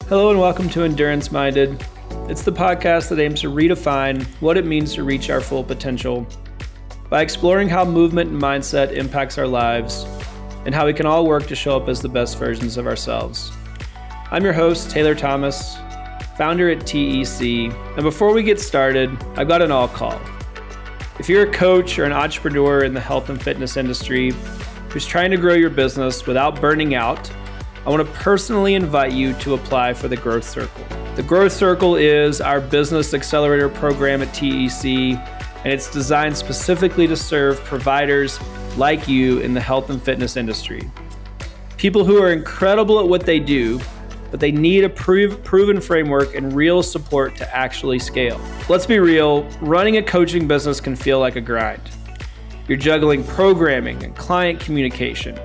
Hello and welcome to Endurance Minded. It's the podcast that aims to redefine what it means to reach our full potential by exploring how movement and mindset impacts our lives and how we can all work to show up as the best versions of ourselves. I'm your host, Taylor Thomas, founder at TEC, and before we get started, I've got an all call. If you're a coach or an entrepreneur in the health and fitness industry who's trying to grow your business without burning out, I want to personally invite you to apply for the Growth Circle. The Growth Circle is our business accelerator program at TEC, and it's designed specifically to serve providers like you in the health and fitness industry. People who are incredible at what they do, but they need a proven framework and real support to actually scale. Let's be real, running a coaching business can feel like a grind. You're juggling programming and client communication,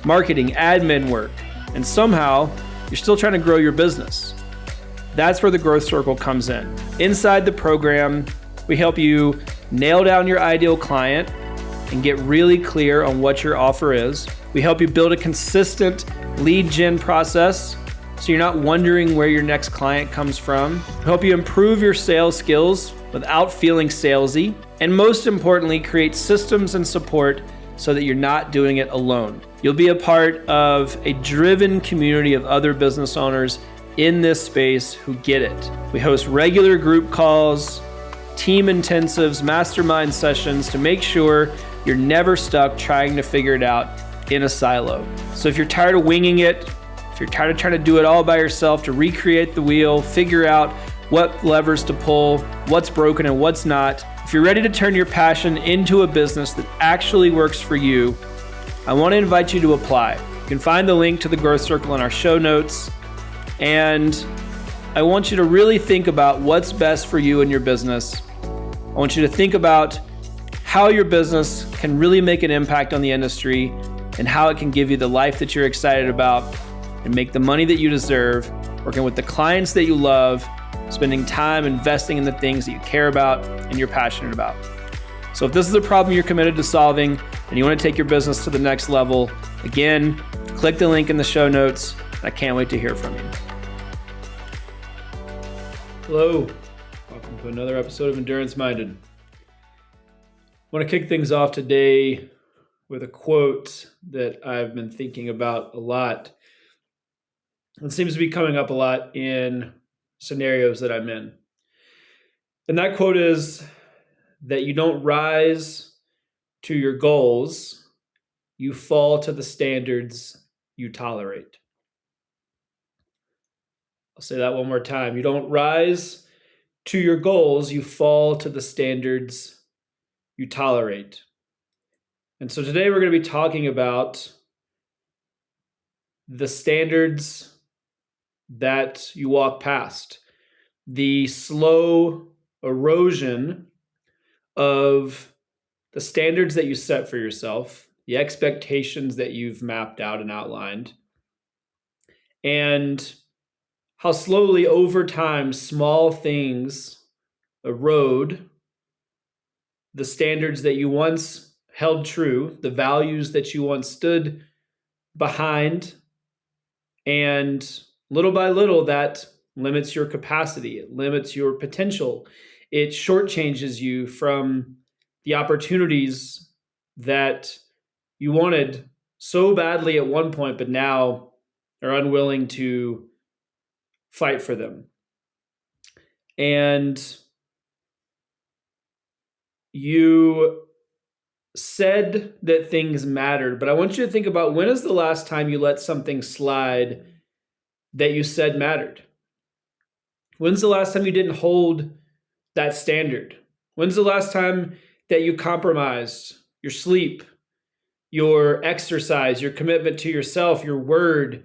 marketing, admin work, and somehow you're still trying to grow your business. That's where the Growth Circle comes in. Inside the program, we help you nail down your ideal client and get really clear on what your offer is. We help you build a consistent lead gen process so you're not wondering where your next client comes from. We help you improve your sales skills without feeling salesy. And most importantly, create systems and support so that you're not doing it alone. You'll be a part of a driven community of other business owners in this space who get it. We host regular group calls, team intensives, mastermind sessions to make sure you're never stuck trying to figure it out in a silo. So if you're tired of winging it, if you're tired of trying to do it all by yourself, to recreate the wheel, figure out what levers to pull, what's broken and what's not, if you're ready to turn your passion into a business that actually works for you, I want to invite you to apply. You can find the link to the Growth Circle in our show notes. And I want you to really think about what's best for you and your business. I want you to think about how your business can really make an impact on the industry and how it can give you the life that you're excited about and make the money that you deserve, working with the clients that you love, spending time investing in the things that you care about and you're passionate about. So if this is a problem you're committed to solving and you want to take your business to the next level, again, click the link in the show notes. I can't wait to hear from you. Hello, welcome to another episode of Endurance Minded. I want to kick things off today with a quote that I've been thinking about a lot. It seems to be coming up a lot in scenarios that I'm in. And that quote is that you don't rise to your goals, you fall to the standards you tolerate. I'll say that one more time. You don't rise to your goals, you fall to the standards you tolerate. And so today we're going to be talking about the standards that you walk past, the slow erosion of the standards that you set for yourself, the expectations that you've mapped out and outlined, and how slowly over time small things erode the standards that you once held true, the values that you once stood behind, and little by little, that limits your capacity. It limits your potential. It shortchanges you from the opportunities that you wanted so badly at one point, but now are unwilling to fight for them. And you said that things mattered, but I want you to think about, when is the last time you let something slide that you said mattered? When's the last time you didn't hold that standard? When's the last time that you compromised your sleep, your exercise, your commitment to yourself, your word,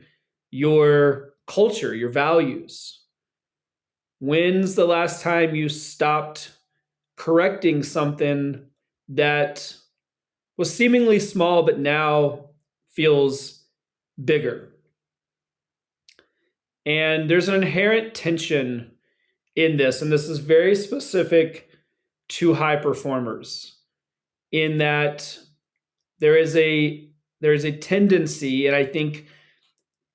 your culture, your values? When's the last time you stopped correcting something that was seemingly small but now feels bigger? And there's an inherent tension in this, and this is very specific to high performers, in that there is a tendency, and I think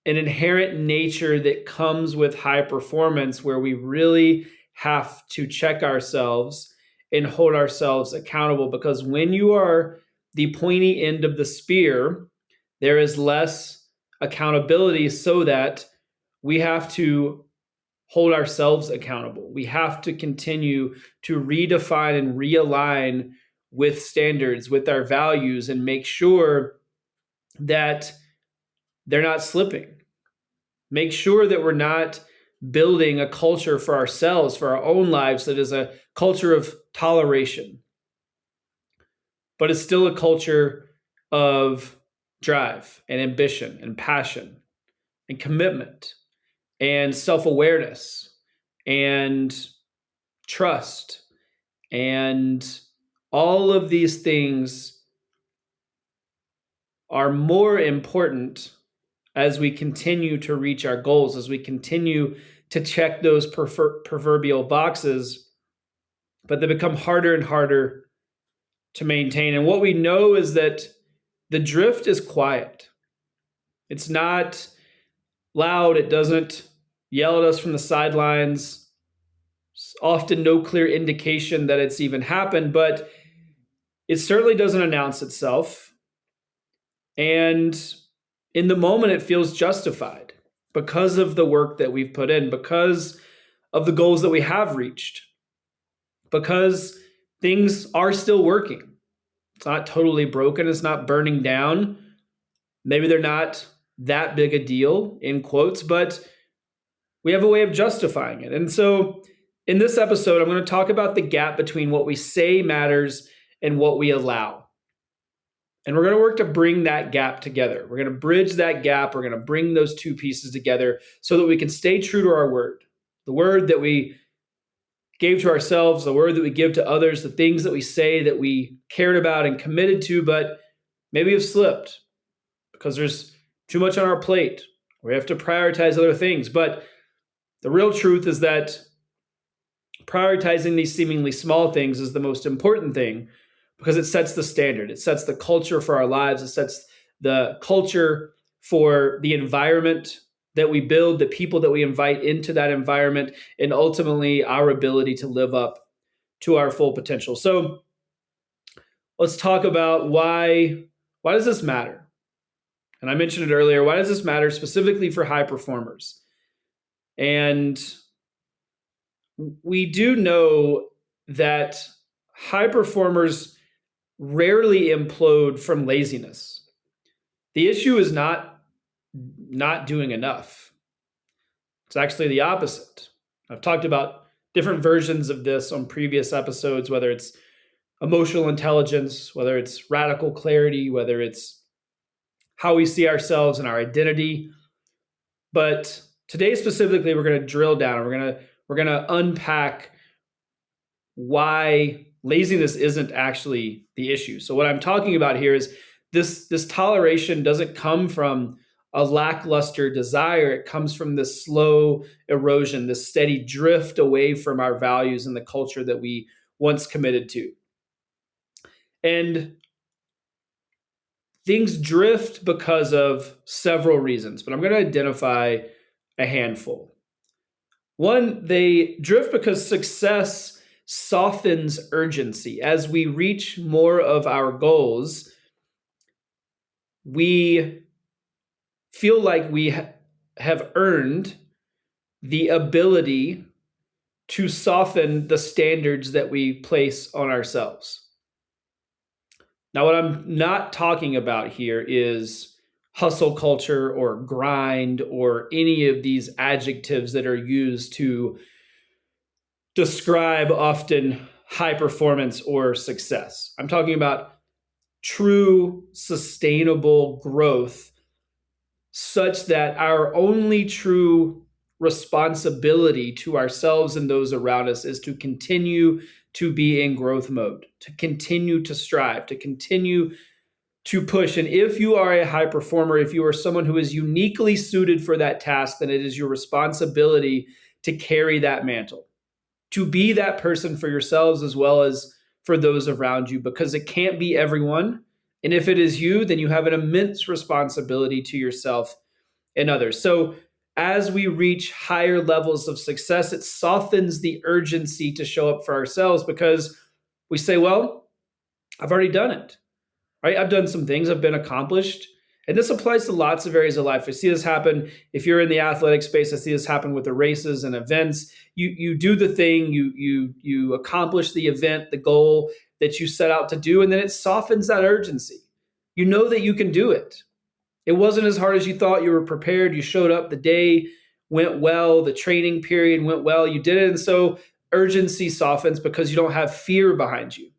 an inherent nature that comes with high performance where we really have to check ourselves and hold ourselves accountable. Because when you are the pointy end of the spear, there is less accountability, so that we have to hold ourselves accountable. We have to continue to redefine and realign with standards, with our values, and make sure that they're not slipping. Make sure that we're not building a culture for ourselves, for our own lives, that is a culture of toleration, but it's still a culture of drive and ambition and passion and commitment and self-awareness and trust. And all of these things are more important as we continue to reach our goals, as we continue to check those proverbial boxes, but they become harder and harder to maintain. And what we know is that the drift is quiet. It's not loud. It doesn't yell at us from the sidelines. There's often no clear indication that it's even happened, but it certainly doesn't announce itself. And in the moment, it feels justified because of the work that we've put in, because of the goals that we have reached, because things are still working. It's not totally broken. It's not burning down. Maybe they're not that big a deal, in quotes, but we have a way of justifying it. And so in this episode, I'm going to talk about the gap between what we say matters and what we allow. And we're going to work to bring that gap together. We're going to bridge that gap. We're going to bring those two pieces together so that we can stay true to our word, the word that we gave to ourselves, the word that we give to others, the things that we say that we cared about and committed to, but maybe have slipped because there's too much on our plate. We have to prioritize other things. But the real truth is that prioritizing these seemingly small things is the most important thing, because it sets the standard. It sets the culture for our lives. It sets the culture for the environment that we build, the people that we invite into that environment, and ultimately our ability to live up to our full potential. So let's talk about why does this matter? And I mentioned it earlier. Why does this matter specifically for high performers? And we do know that high performers rarely implode from laziness. The issue is not doing enough. It's actually the opposite. I've talked about different versions of this on previous episodes, whether it's emotional intelligence, whether it's radical clarity, whether it's how we see ourselves and our identity. But today specifically, we're going to drill down. We're going to unpack why laziness isn't actually the issue. So what I'm talking about here is this toleration doesn't come from a lackluster desire. It comes from this slow erosion, this steady drift away from our values and the culture that we once committed to. And things drift because of several reasons, but I'm going to identify a handful. One, they drift because success softens urgency. As we reach more of our goals, we feel like we have earned the ability to soften the standards that we place on ourselves. Now, what I'm not talking about here is hustle culture or grind or any of these adjectives that are used to describe often high performance or success. I'm talking about true sustainable growth, such that our only true responsibility to ourselves and those around us is to continue to be in growth mode, to continue to strive, to continue to push. And if you are a high performer, if you are someone who is uniquely suited for that task, then it is your responsibility to carry that mantle, to be that person for yourselves as well as for those around you, because it can't be everyone. And if it is you, then you have an immense responsibility to yourself in others. So as we reach higher levels of success, it softens the urgency to show up for ourselves because we say, well, I've already done it, right? I've done some things, I've been accomplished. And this applies to lots of areas of life. I see this happen if you're in the athletic space. I see this happen with the races and events. You do the thing, you accomplish the event, the goal that you set out to do, and then it softens that urgency. You know that you can do it. It wasn't as hard as you thought. You were prepared. You showed up. The day went well. The training period went well. You did it. And so urgency softens because you don't have fear behind you.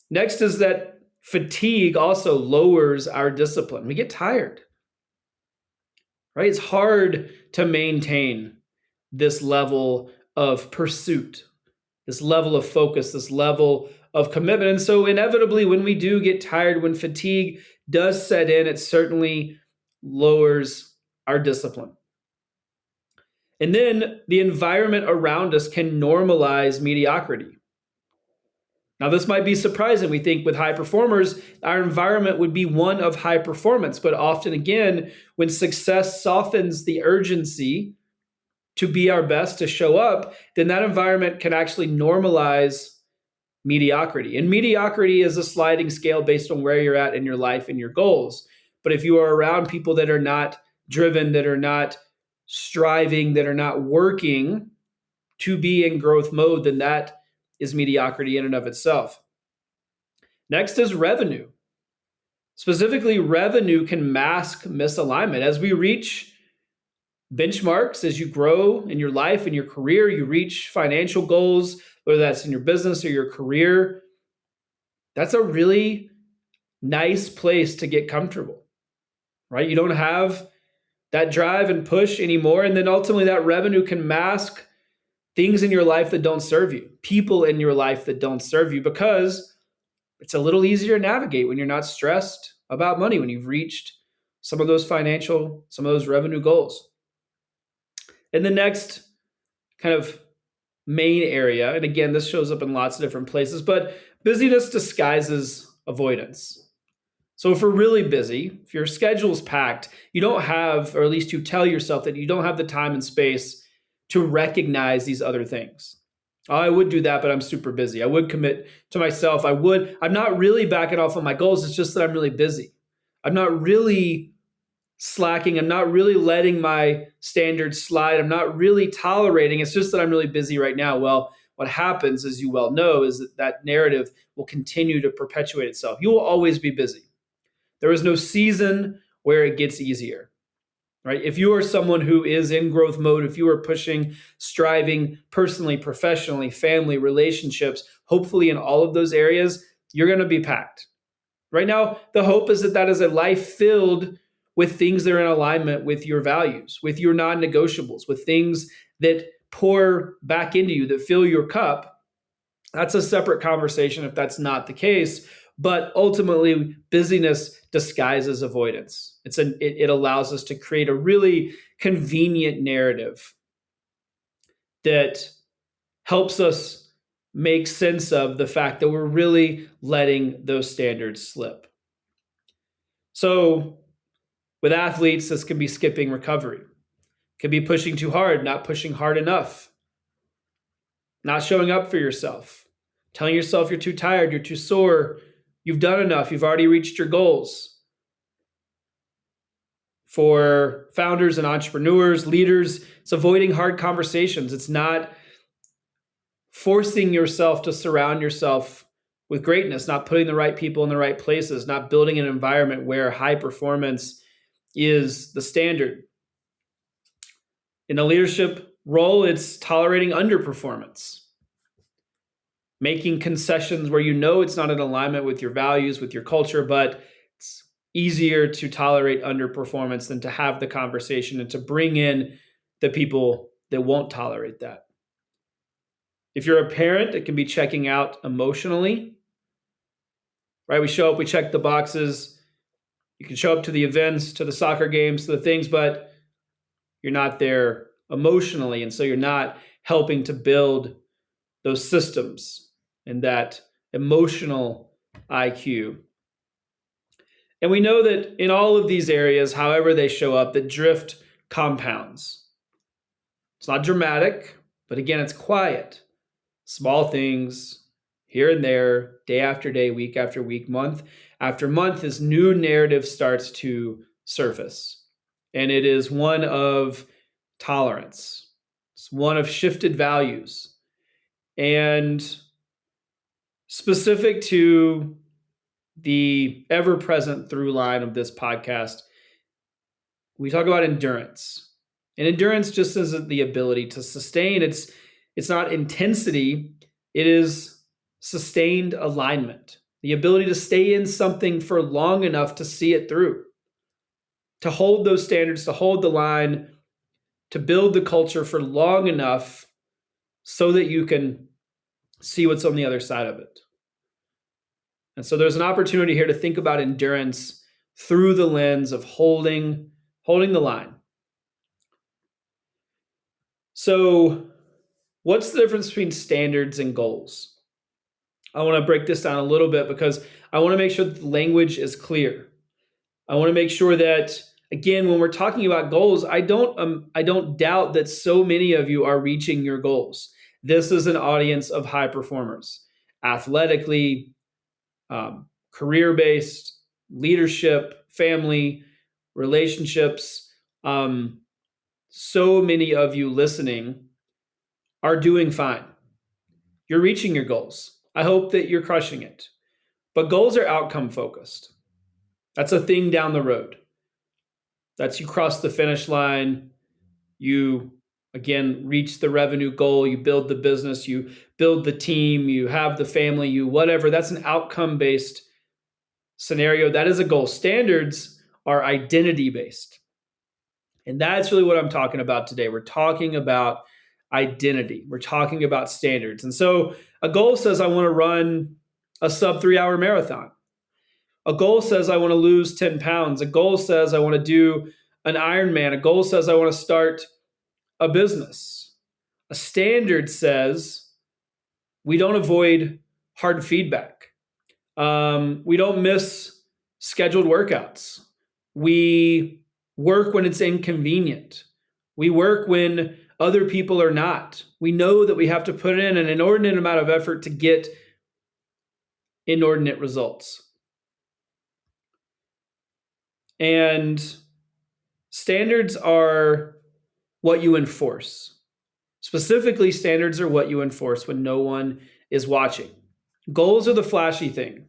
Next is that fatigue also lowers our discipline. We get tired, right? It's hard to maintain this level of pursuit, this level of focus, this level of commitment. And so inevitably, when we do get tired, when fatigue does set in, it certainly lowers our discipline. And then the environment around us can normalize mediocrity. Now, this might be surprising. We think with high performers, our environment would be one of high performance. But often, again, when success softens the urgency to be our best, to show up, then that environment can actually normalize mediocrity. And mediocrity is a sliding scale based on where you're at in your life and your goals. But if you are around people that are not driven, that are not striving, that are not working to be in growth mode, then that is mediocrity in and of itself. Next is revenue. Specifically, revenue can mask misalignment. As we reach benchmarks, as you grow in your life and your career, you reach financial goals, whether that's in your business or your career, that's a really nice place to get comfortable, right? You don't have that drive and push anymore. And then ultimately that revenue can mask things in your life that don't serve you, people in your life that don't serve you, because it's a little easier to navigate when you're not stressed about money, when you've reached some of those revenue goals. And the next kind of main area, and again, this shows up in lots of different places, but busyness disguises avoidance. So if we're really busy, if your schedule's packed, you don't have, or at least you tell yourself that you don't have the time and space to recognize these other things. Oh, I would do that, but I'm super busy. I would commit to myself. I'm not really backing off on my goals. It's just that I'm really busy. I'm not really slacking. I'm not really letting my standards slide. I'm not really tolerating. It's just that I'm really busy right now. Well, what happens, as you well know, is that narrative will continue to perpetuate itself. You will always be busy. There is no season where it gets easier. Right? If you are someone who is in growth mode, if you are pushing, striving personally, professionally, family, relationships, hopefully in all of those areas, you're going to be packed. Right now, the hope is that that is a life filled with things that are in alignment with your values, with your non-negotiables, with things that pour back into you, that fill your cup. That's a separate conversation if that's not the case. But ultimately, busyness disguises avoidance. It allows us to create a really convenient narrative that helps us make sense of the fact that we're really letting those standards slip. So with athletes, this can be skipping recovery. It can be pushing too hard, not pushing hard enough, not showing up for yourself, telling yourself you're too tired, you're too sore, you've done enough, you've already reached your goals. For founders and entrepreneurs, leaders, it's avoiding hard conversations. It's not forcing yourself to surround yourself with greatness, not putting the right people in the right places, not building an environment where high performance is the standard. In a leadership role, it's tolerating underperformance, making concessions where you know it's not in alignment with your values, with your culture, but it's easier to tolerate underperformance than to have the conversation and to bring in the people that won't tolerate that. If you're a parent, it can be checking out emotionally, right? We show up, we check the boxes. You can show up to the events, to the soccer games, to the things, but you're not there emotionally. And so you're not helping to build those systems and that emotional IQ. And we know that in all of these areas, however they show up, that drift compounds. It's not dramatic, but again, it's quiet. Small things here and there, day after day, week after week, month after month, this new narrative starts to surface. And it is one of tolerance. It's one of shifted values. And specific to the ever-present through line of this podcast, we talk about endurance. And endurance just isn't the ability to sustain. It's not intensity. It is sustained alignment. The ability to stay in something for long enough to see it through, to hold those standards, to hold the line, to build the culture for long enough so that you can see what's on the other side of it. And so there's an opportunity here to think about endurance through the lens of holding the line. So what's the difference between standards and goals? I want to break this down a little bit because I want to make sure that the language is clear. I want to make sure that, again, when we're talking about goals, I don't doubt that so many of you are reaching your goals. This is an audience of high performers, athletically, career-based, leadership, family, relationships. So many of you listening are doing fine. You're reaching your goals. I hope that you're crushing it. But goals are outcome focused. That's a thing down the road. That's you cross the finish line. You, again, reach the revenue goal. You build the business. You build the team. You have the family. You whatever. That's an outcome-based scenario. That is a goal. Standards are identity-based. And that's really what I'm talking about today. We're talking about identity. We're talking about standards. And so a goal says I want to run a sub 3-hour marathon. A goal says I want to lose 10 pounds. A goal says I want to do an Ironman. A goal says I want to start a business. A standard says we don't avoid hard feedback. We don't miss scheduled workouts. We work when it's inconvenient. We work when other people are not. We know that we have to put in an inordinate amount of effort to get inordinate results. And standards are what you enforce. Specifically, standards are what you enforce when no one is watching. Goals are the flashy thing.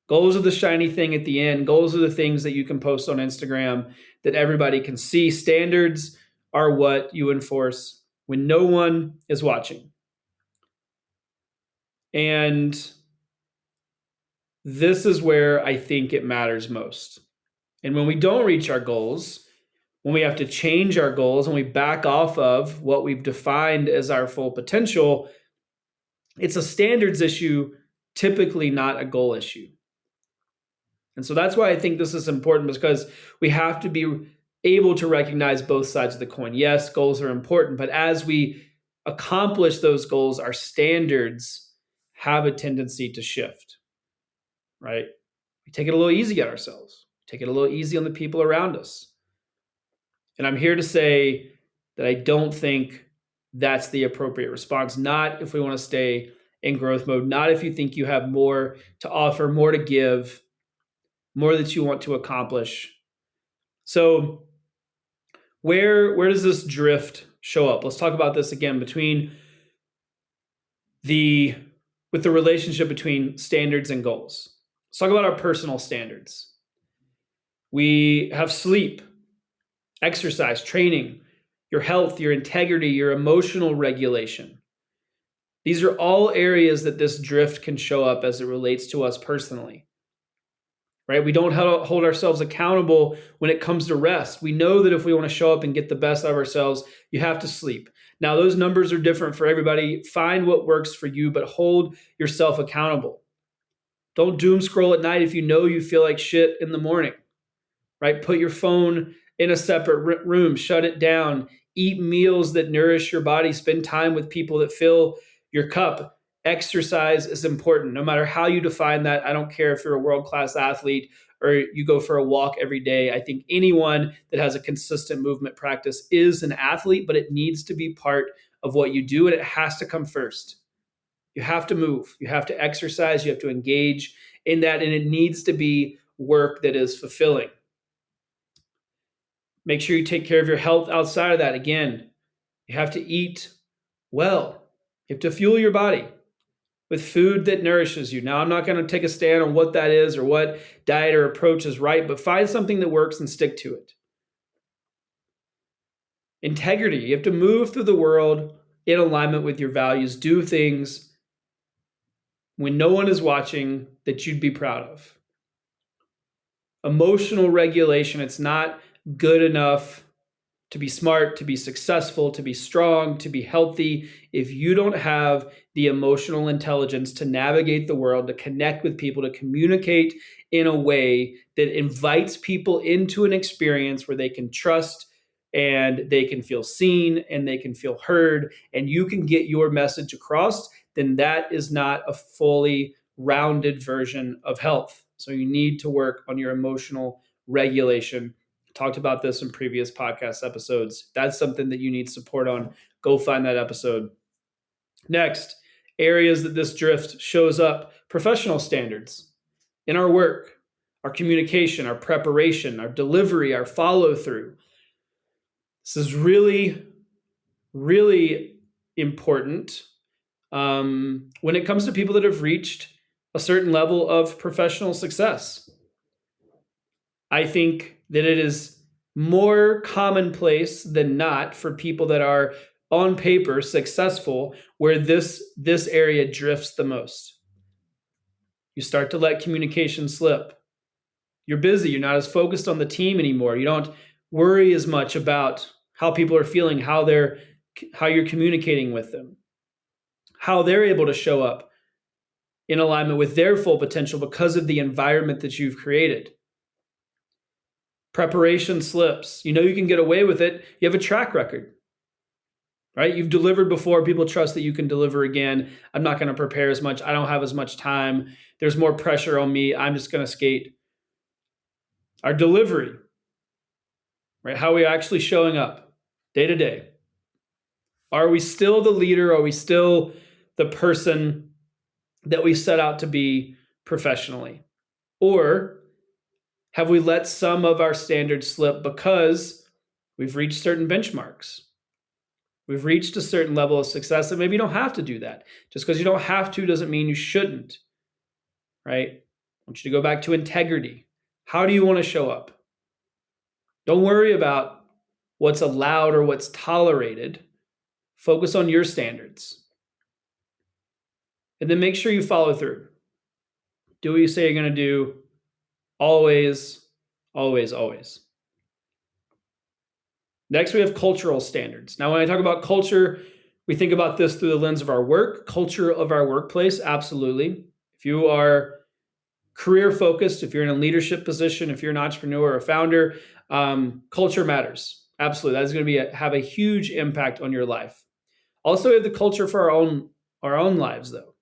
Goals are the shiny thing at the end. Goals are the things that you can post on Instagram that everybody can see. Standards are what you enforce when no one is watching. And this is where I think it matters most. And when we don't reach our goals, when we have to change our goals and we back off of what we've defined as our full potential, it's a standards issue, typically not a goal issue. And so that's why I think this is important, because we have to be able to recognize both sides of the coin. Yes, goals are important, but as we accomplish those goals, our standards have a tendency to shift, right? We take it a little easy on ourselves. Take it a little easy on the people around us. And I'm here to say that I don't think that's the appropriate response. Not if we want to stay in growth mode, not if you think you have more to offer, more to give, more that you want to accomplish. So where does this drift show up? Let's talk about this again with the relationship between standards and goals. Let's talk about our personal standards. We have sleep, exercise, training, your health, your integrity, your emotional regulation. These are all areas that this drift can show up as it relates to us personally. Right? We don't hold ourselves accountable when it comes to rest. We know that if we want to show up and get the best out of ourselves, you have to sleep. Now, those numbers are different for everybody. Find what works for you, but hold yourself accountable. Don't doom scroll at night if you know you feel like shit in the morning. Right? Put your phone in a separate room, shut it down, eat meals that nourish your body, spend time with people that fill your cup. Exercise is important, no matter how you define that. I don't care if you're a world-class athlete or you go for a walk every day. I think anyone that has a consistent movement practice is an athlete, but it needs to be part of what you do, and it has to come first. You have to move, you have to exercise, you have to engage in that, and it needs to be work that is fulfilling. Make sure you take care of your health outside of that. Again, you have to eat well. You have to fuel your body with food that nourishes you. Now, I'm not going to take a stand on what that is or what diet or approach is right, but find something that works and stick to it. Integrity. You have to move through the world in alignment with your values. Do things when no one is watching that you'd be proud of. Emotional regulation. It's not good enough to be smart, to be successful, to be strong, to be healthy, if you don't have the emotional intelligence to navigate the world, to connect with people, to communicate in a way that invites people into an experience where they can trust and they can feel seen and they can feel heard and you can get your message across, then that is not a fully rounded version of health. So you need to work on your emotional regulation. Talked about this in previous podcast episodes. That's something that you need support on. Go find that episode. Next, areas that this drift shows up: professional standards in our work, our communication, our preparation, our delivery, our follow through. This is really, really important when it comes to people that have reached a certain level of professional success. I think that it is more commonplace than not for people that are on paper successful where this area drifts the most. You start to let communication slip. You're busy. You're not as focused on the team anymore. You don't worry as much about how people are feeling, how you're communicating with them, how they're able to show up in alignment with their full potential because of the environment that you've created. Preparation slips. You know you can get away with it. You have a track record, right? You've delivered before. People trust that you can deliver again. I'm not going to prepare as much. I don't have as much time. There's more pressure on me. I'm just going to skate. Our delivery, right? How are we actually showing up day to day? Are we still the leader? Are we still the person that we set out to be professionally? Or have we let some of our standards slip because we've reached certain benchmarks? We've reached a certain level of success, and maybe you don't have to do that. Just because you don't have to doesn't mean you shouldn't, right? I want you to go back to integrity. How do you want to show up? Don't worry about what's allowed or what's tolerated. Focus on your standards. And then make sure you follow through. Do what you say you're going to do. Always, always, always. Next, we have cultural standards. Now, when I talk about culture, we think about this through the lens of our work, culture of our workplace, absolutely. If you are career focused, if you're in a leadership position, if you're an entrepreneur or a founder, culture matters. Absolutely. That is going to have a huge impact on your life. Also, we have the culture for our own lives, though.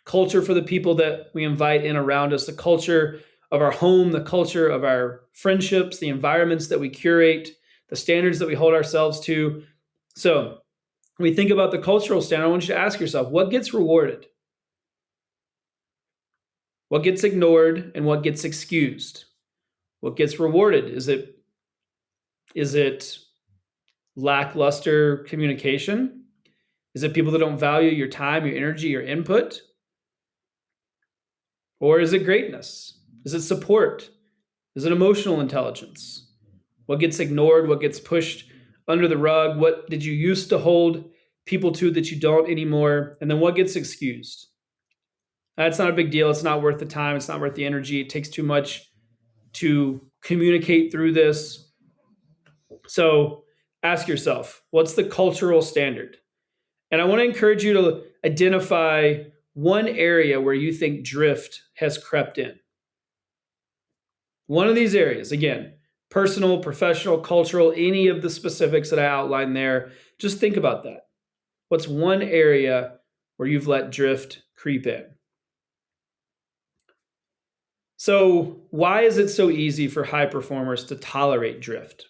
Culture for the people that we invite in around us, the culture of our home, the culture of our friendships, the environments that we curate, the standards that we hold ourselves to. So when we think about the cultural standard, I want you to ask yourself, what gets rewarded? What gets ignored and what gets excused? What gets rewarded? Is it lackluster communication? Is it people that don't value your time, your energy, your input? Or is it greatness? Is it support? Is it emotional intelligence? What gets ignored? What gets pushed under the rug? What did you used to hold people to that you don't anymore? And then what gets excused? That's not a big deal. It's not worth the time. It's not worth the energy. It takes too much to communicate through this. So ask yourself, what's the cultural standard? And I want to encourage you to identify one area where you think drift has crept in. One of these areas, again, personal, professional, cultural, any of the specifics that I outlined there, just think about that. What's one area where you've let drift creep in? So, why is it so easy for high performers to tolerate drift?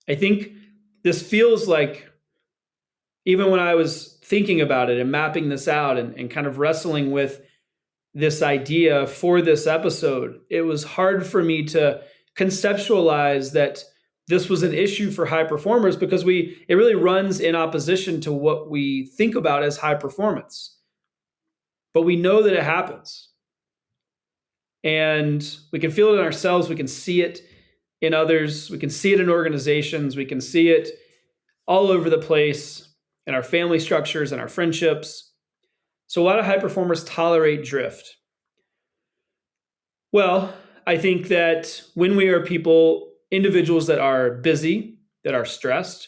I think this feels like, even when I was thinking about it and mapping this out and kind of wrestling with this idea for this episode, it was hard for me to conceptualize that this was an issue for high performers, because it really runs in opposition to what we think about as high performance. But we know that it happens. And we can feel it in ourselves. We can see it in others. We can see it in organizations. We can see it all over the place in our family structures and our friendships. So why do high performers tolerate drift? Well, I think that when we are individuals that are busy, that are stressed,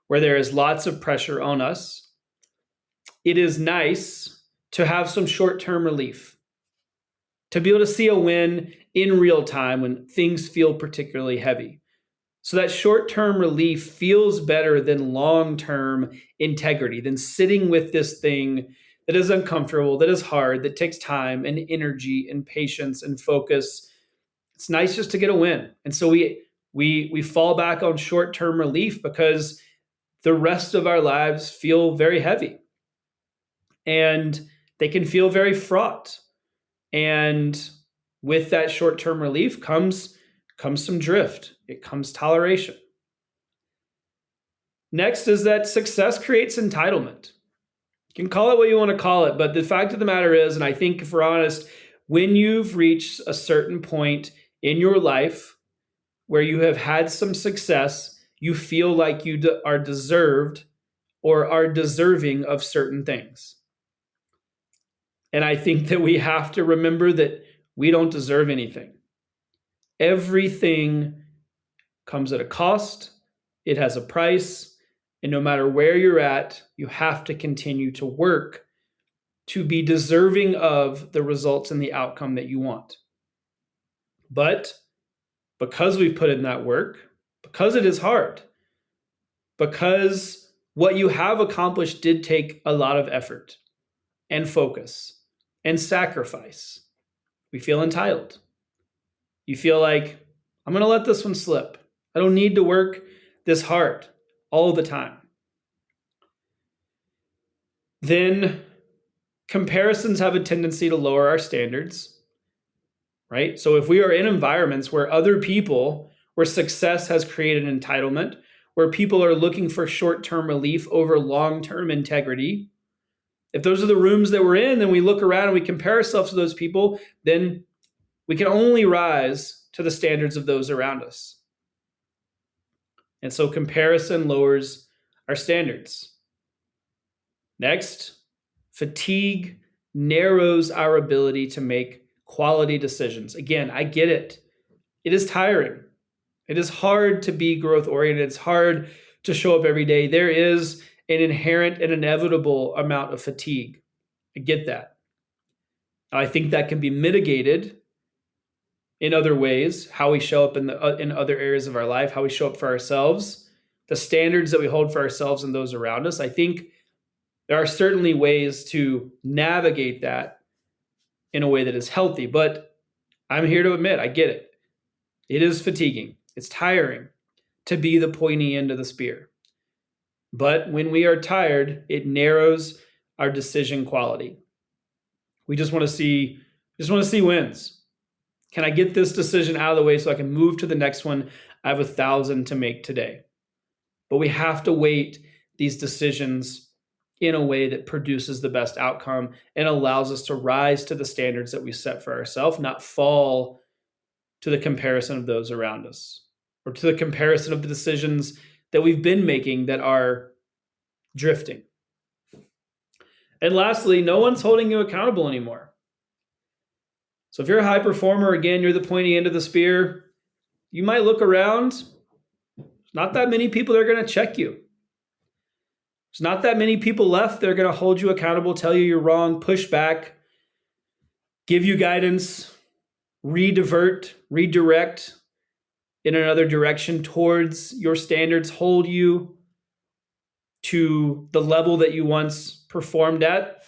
where there is lots of pressure on us, it is nice to have some short-term relief, to be able to see a win in real time when things feel particularly heavy. So that short-term relief feels better than long-term integrity, than sitting with this thing that is uncomfortable, that is hard, that takes time and energy and patience and focus. It's nice just to get a win. And so we fall back on short-term relief because the rest of our lives feel very heavy. And they can feel very fraught. And with that short-term relief comes some drift. It comes toleration. Next is that success creates entitlement. You can call it what you want to call it, but the fact of the matter is, and I think if we're honest, when you've reached a certain point in your life where you have had some success, you feel like you are deserved or are deserving of certain things. And I think that we have to remember that we don't deserve anything. Everything comes at a cost. It has a price. And no matter where you're at, you have to continue to work to be deserving of the results and the outcome that you want. But because we've put in that work, because it is hard, because what you have accomplished did take a lot of effort and focus and sacrifice, we feel entitled. You feel like, I'm going to let this one slip. I don't need to work this hard all the time. Then comparisons have a tendency to lower our standards, right? So if we are in environments where where success has created entitlement, where people are looking for short-term relief over long-term integrity, if those are the rooms that we're in, then we look around and we compare ourselves to those people, then we can only rise to the standards of those around us. And so comparison lowers our standards. Next, fatigue narrows our ability to make quality decisions. Again, I get it. It is tiring. It is hard to be growth-oriented. It's hard to show up every day. There is an inherent and inevitable amount of fatigue. I get that. I think that can be mitigated in other ways, how we show up in other areas of our life, how we show up for ourselves, the standards that we hold for ourselves and those around us. I think there are certainly ways to navigate that in a way that is healthy, but I'm here to admit, I get it. It is fatiguing. It's tiring to be the pointy end of the spear. But when we are tired, it narrows our decision quality. We just want to see wins. Can I get this decision out of the way so I can move to the next one? I have 1,000 to make today. But we have to weight these decisions in a way that produces the best outcome and allows us to rise to the standards that we set for ourselves, not fall to the comparison of those around us or to the comparison of the decisions that we've been making that are drifting. And lastly, no one's holding you accountable anymore. So if you're a high performer, again, you're the pointy end of the spear, you might look around. There's not that many people that are going to check you. There's not that many people left that are going to hold you accountable, tell you you're wrong, push back, give you guidance, redirect in another direction towards your standards, hold you to the level that you once performed at.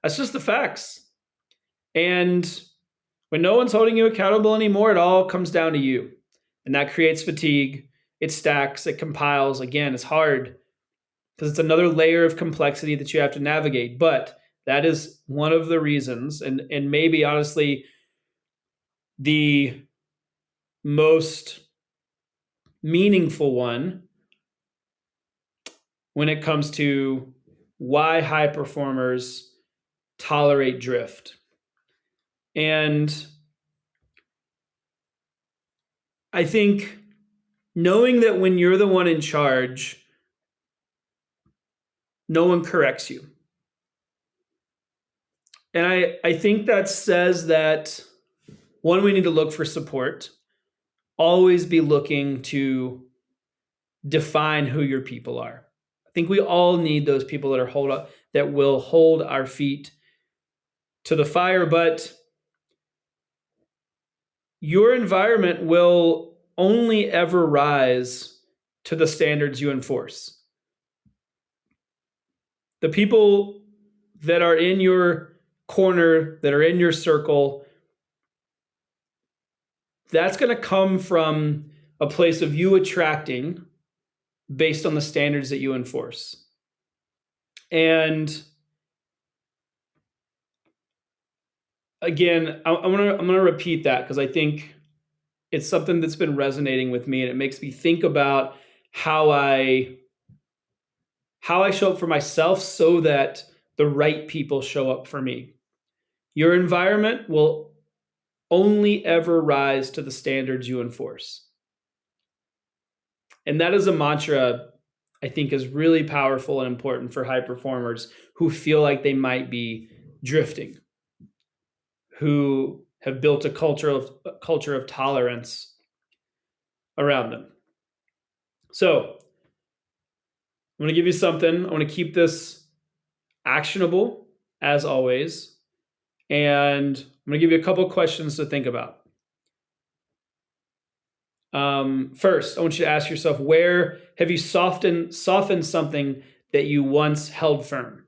That's just the facts. And When no one's holding you accountable anymore, it all comes down to you. And that creates fatigue. It stacks, it compiles. Again, it's hard because it's another layer of complexity that you have to navigate. But that is one of the reasons, and maybe honestly, the most meaningful one when it comes to why high performers tolerate drift. And I think knowing that when you're the one in charge, no one corrects you. And I think that says that, one, we need to look for support. Always be looking to define who your people are. I think we all need those people that will hold our feet to the fire, but your environment will only ever rise to the standards you enforce. The people that are in your corner, that are in your circle, that's going to come from a place of you attracting based on the standards that you enforce. And again, I'm gonna repeat that because I think it's something that's been resonating with me, and it makes me think about how I show up for myself so that the right people show up for me. Your environment will only ever rise to the standards you enforce. And that is a mantra I think is really powerful and important for high performers who feel like they might be drifting, who have built a culture of tolerance around them. So I'm going to give you something. I want to keep this actionable as always. And I'm going to give you a couple of questions to think about. First, I want you to ask yourself, where have you softened something that you once held firm?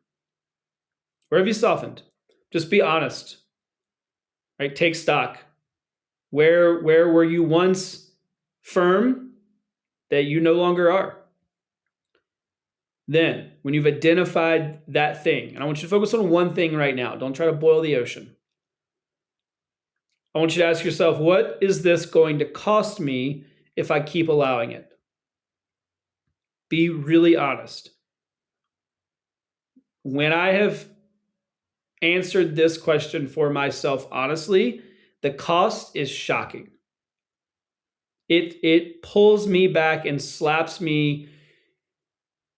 Where have you softened? Just be honest, right? Take stock. Where were you once firm that you no longer are? Then, when you've identified that thing, and I want you to focus on one thing right now. Don't try to boil the ocean. I want you to ask yourself, what is this going to cost me if I keep allowing it? Be really honest. When I have answered this question for myself honestly, the cost is shocking. It pulls me back and slaps me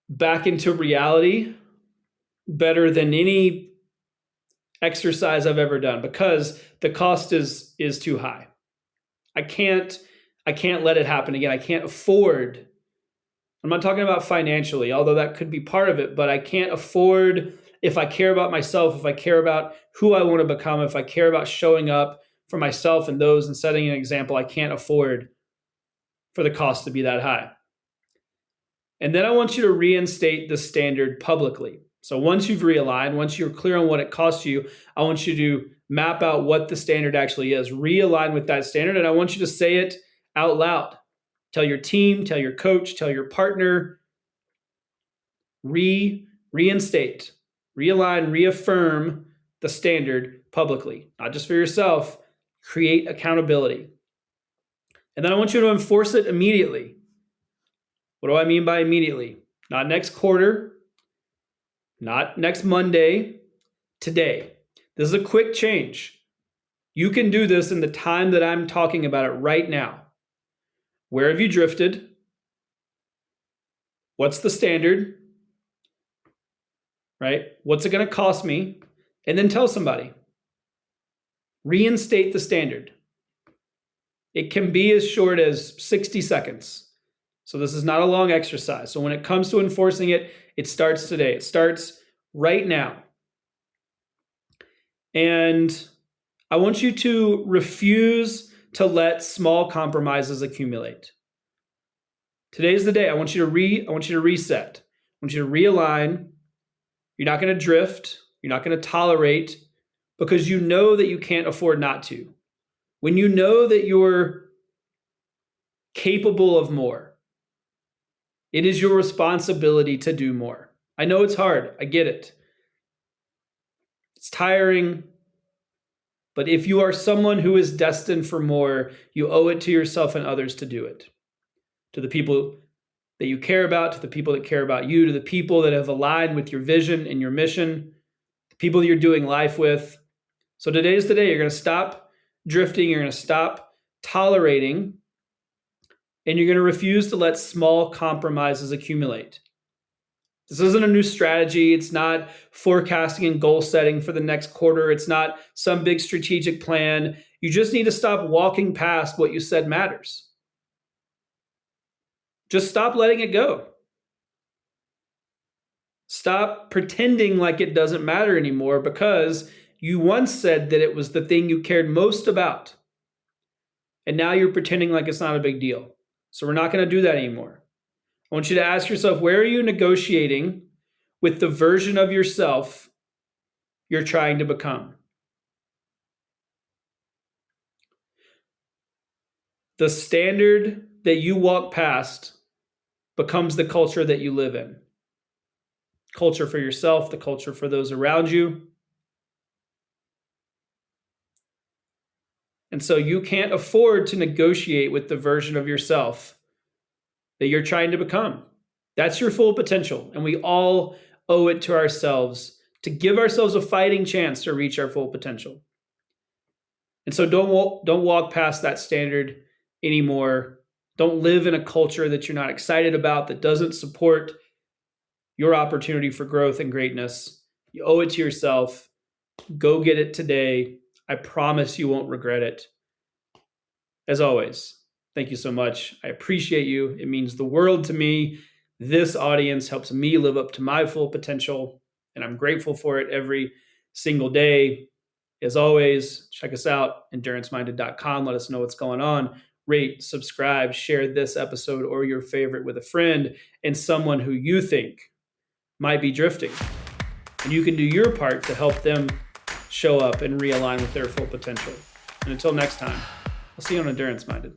back into reality better than any exercise I've ever done, because the cost is too high. I can't let it happen again. I can't afford. I'm not talking about financially, although that could be part of it, but I can't afford, if I care about myself, if I care about who I want to become, if I care about showing up for myself and those and setting an example, I can't afford for the cost to be that high. And then I want you to reinstate the standard publicly. So once you've realigned, once you're clear on what it costs you, I want you to map out what the standard actually is, realign with that standard, and I want you to say it out loud. Tell your team, tell your coach, tell your partner, reinstate, realign, reaffirm the standard publicly, not just for yourself, create accountability. And then I want you to enforce it immediately. What do I mean by immediately? Not next quarter, not next Monday, today. This is a quick change. You can do this in the time that I'm talking about it right now. Where have you drifted? What's the standard? Right? What's it going to cost me? And then tell somebody. Reinstate the standard. It can be as short as 60 seconds. So this is not a long exercise. So when it comes to enforcing it, it starts today. It starts right now. And I want you to refuse to let small compromises accumulate. Today's the day. I want you to reset. I want you to realign. You're not going to drift. You're not going to tolerate, because you know that you can't afford not to. when you know that you're capable of more, it is your responsibility to do more. I know it's hard. I get it. It's tiring. But if you are someone who is destined for more, you owe it to yourself and others to do it. To the people that you care about, to the people that care about you, to the people that have aligned with your vision and your mission, the people that you're doing life with. So today is the day. You're going to stop drifting. You're going to stop tolerating. And you're going to refuse to let small compromises accumulate. This isn't a new strategy. It's not forecasting and goal setting for the next quarter. It's not some big strategic plan. You just need to stop walking past what you said matters. Just stop letting it go. Stop pretending like it doesn't matter anymore because you once said that it was the thing you cared most about. And now you're pretending like it's not a big deal. So we're not going to do that anymore. I want you to ask yourself, where are you negotiating with the version of yourself you're trying to become? The standard that you walk past becomes the culture that you live in. Culture for yourself, the culture for those around you. And so you can't afford to negotiate with the version of yourself that you're trying to become. That's your full potential. And we all owe it to ourselves to give ourselves a fighting chance to reach our full potential. And so don't walk past that standard anymore. Don't live in a culture that you're not excited about, that doesn't support your opportunity for growth and greatness. You owe it to yourself. Go get it today. I promise you won't regret it. As always, thank you so much. I appreciate you. It means the world to me. This audience helps me live up to my full potential, and I'm grateful for it every single day. As always, check us out, enduranceMinded.com. Let us know what's going on. Rate, subscribe, share this episode or your favorite with a friend and someone who you think might be drifting. And you can do your part to help them show up and realign with their full potential. And until next time, I'll see you on Endurance Minded.